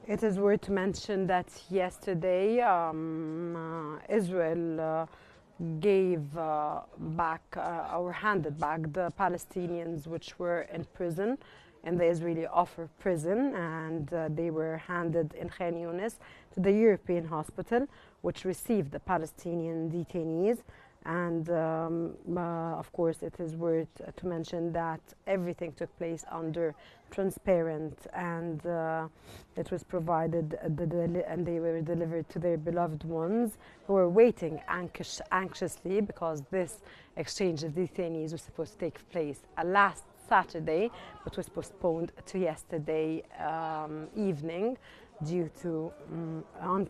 It is worth to mention that yesterday Israel gave back or handed back the Palestinians which were in prison in the Israeli Offer prison, and they were handed in Khan Yunis to the European hospital which received the Palestinian detainees. And of course, it is worth to mention that everything took place under transparent, and it was provided and they were delivered to their beloved ones who were waiting anxiously, because this exchange of detainees was supposed to take place last Saturday, but was postponed to yesterday evening due to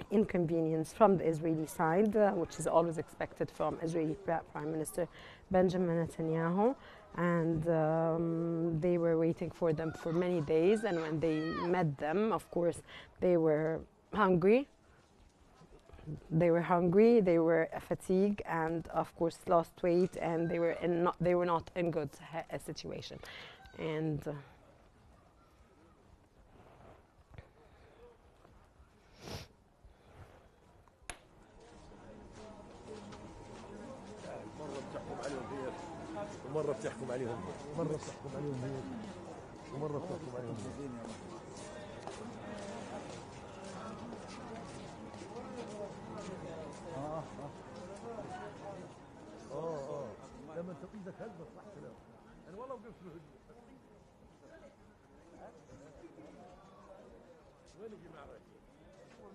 inconvenience from the Israeli side, which is always expected from Israeli Prime Minister Benjamin Netanyahu. And they were waiting for them for many days, and when they met them, of course, they were hungry. They were fatigued, and of course lost weight, and they were not in good situation. And مرة بتحكم عليهم مرة بتحكم عليهم هيك ومرة بتحكم عليهم هيك. لما انت ايدك هزت صح كلام. انا والله وقفت له وين يجي معك؟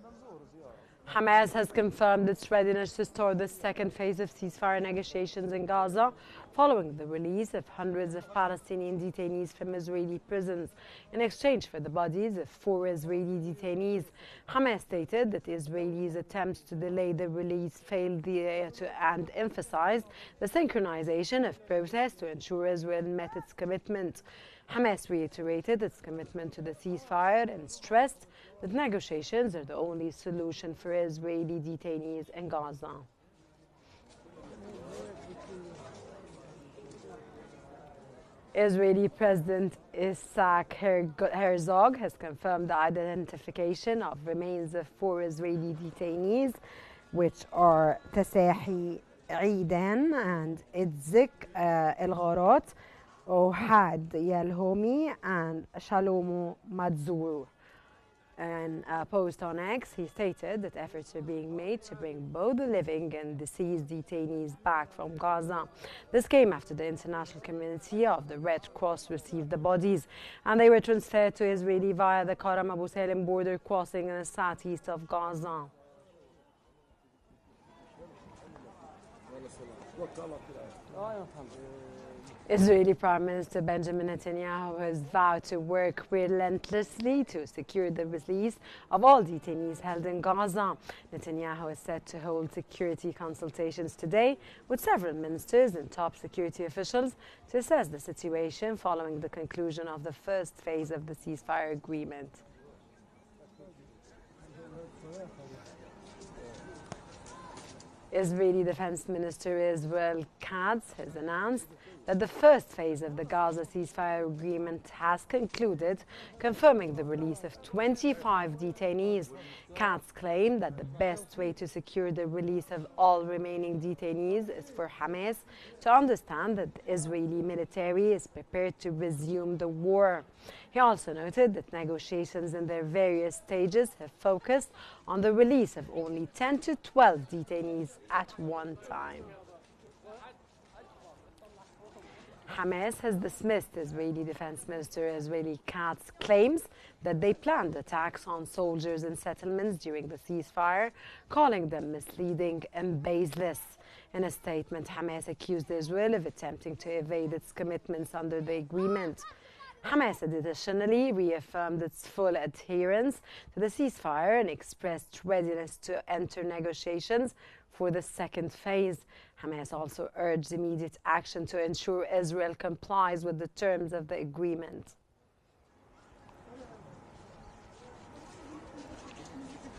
منظور زيارة. Hamas has confirmed its readiness to start the second phase of ceasefire negotiations in Gaza, following the release of hundreds of Palestinian detainees from Israeli prisons in exchange for the bodies of 4 Israeli detainees. Hamas stated that the Israelis' attempts to delay the release failed and emphasized the synchronization of protests to ensure Israel met its commitment. Hamas reiterated its commitment to the ceasefire and stressed that negotiations are the only solution for Israeli detainees in Gaza. Israeli President Isaac Herzog has confirmed the identification of remains of 4 Israeli detainees, which are Tasahi Eidan and Idzik El Gharat, Ohad Yalhomi, and Shalomo Madzur. In a post on X, he stated that efforts are being made to bring both the living and deceased detainees back from Gaza. This came after the international community of the Red Cross received the bodies, and they were transferred to Israeli via the Karam Abu Salim border crossing in the southeast of Gaza. Israeli Prime Minister Benjamin Netanyahu has vowed to work relentlessly to secure the release of all detainees held in Gaza. Netanyahu is set to hold security consultations today with several ministers and top security officials to assess the situation following the conclusion of the first phase of the ceasefire agreement. Israeli Defense Minister Israel Katz has announced that the first phase of the Gaza ceasefire agreement has concluded, confirming the release of 25 detainees. Katz claimed that the best way to secure the release of all remaining detainees is for Hamas to understand that the Israeli military is prepared to resume the war. He also noted that negotiations in their various stages have focused on the release of only 10 to 12 detainees at one time. Hamas has dismissed Israeli Defense Minister Israeli Katz's claims that they planned attacks on soldiers and settlements during the ceasefire, calling them misleading and baseless. In a statement, Hamas accused Israel of attempting to evade its commitments under the agreement. Hamas additionally reaffirmed its full adherence to the ceasefire and expressed readiness to enter negotiations for the second phase. Hamas also urged immediate action to ensure Israel complies with the terms of the agreement.